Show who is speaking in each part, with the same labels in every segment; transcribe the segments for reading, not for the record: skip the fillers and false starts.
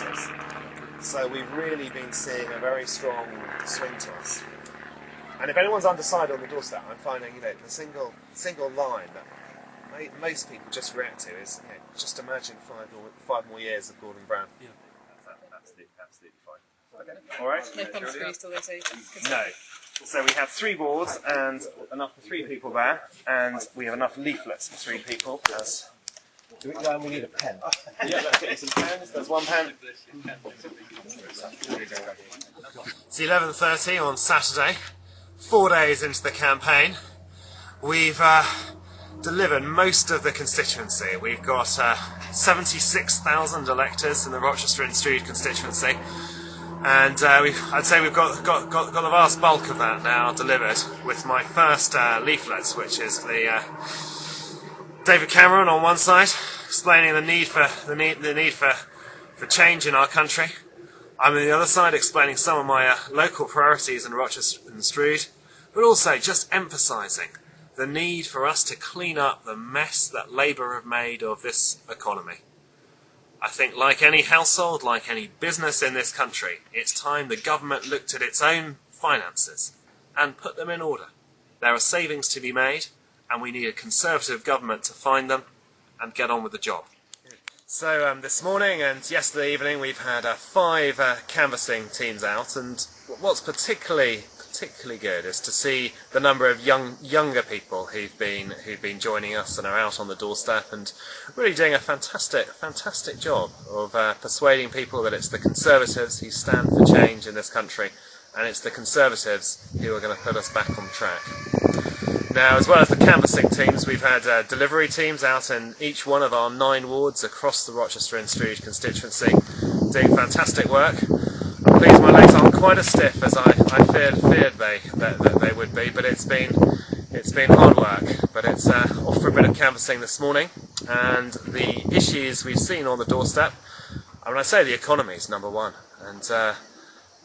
Speaker 1: conservatives. So we've really been seeing a very strong swing to us. And if anyone's undecided on the doorstep, I'm finding the single line that most people just react to is just imagine 5 more years of Gordon Brown. Yeah. That's absolutely fine. Okay. All right.
Speaker 2: No funds for you still there,
Speaker 1: No. So we have 3 boards and enough for 3 people there, and we have enough leaflets for 3 people.
Speaker 3: We need a pen.
Speaker 1: Yeah, let's get you some pens. There's 1 pen. It's 11:30 on Saturday, 4 days into the campaign. We've delivered most of the constituency. We've got 76,000 electors in the Rochester and Strood constituency, and I'd say we've got the vast bulk of that now delivered. With my first leaflets, which is the David Cameron on one side, explaining the need for change in our country. I'm on the other side explaining some of my local priorities in Rochester and Strood, but also just emphasising the need for us to clean up the mess that Labour have made of this economy. I think like any household, like any business in this country, it's time the government looked at its own finances and put them in order. There are savings to be made, and we need a Conservative government to find them and get on with the job. So this morning and yesterday evening we've had 5 canvassing teams out, and what's particularly good is to see the number of younger people who've been joining us and are out on the doorstep and really doing a fantastic job of persuading people that it's the Conservatives who stand for change in this country, and it's the Conservatives who are going to put us back on track. Now, as well as the canvassing teams, we've had delivery teams out in each one of our 9 wards across the Rochester and Strood constituency, doing fantastic work. I'm pleased my legs aren't quite as stiff as I feared they would be, but it's been hard work. But it's off for a bit of canvassing this morning, and the issues we've seen on the doorstep, when I say the economy is number 1, and a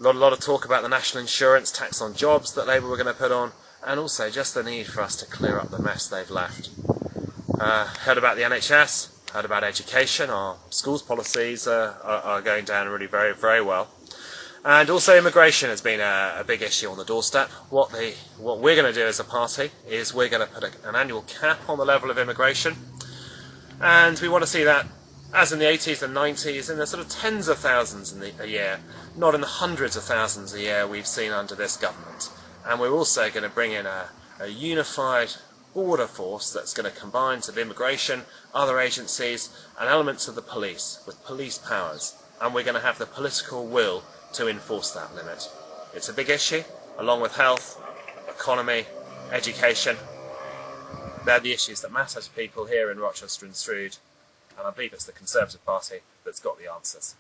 Speaker 1: lot of talk about the national insurance tax on jobs that Labour were going to put on, and also just the need for us to clear up the mess they've left. Heard about the NHS, heard about education. Our schools policies are going down really very well. And also immigration has been a big issue on the doorstep. What we're going to do as a party is we're going to put an annual cap on the level of immigration, and we want to see that, as in the 80s and 90s, in the sort of tens of thousands a year, not in the hundreds of thousands a year we've seen under this government. And we're also going to bring in a unified border force that's going to combine to the immigration, other agencies, and elements of the police with police powers. And we're going to have the political will to enforce that limit. It's a big issue, along with health, economy, education. They're the issues that matter to people here in Rochester and Strood, and I believe it's the Conservative Party that's got the answers.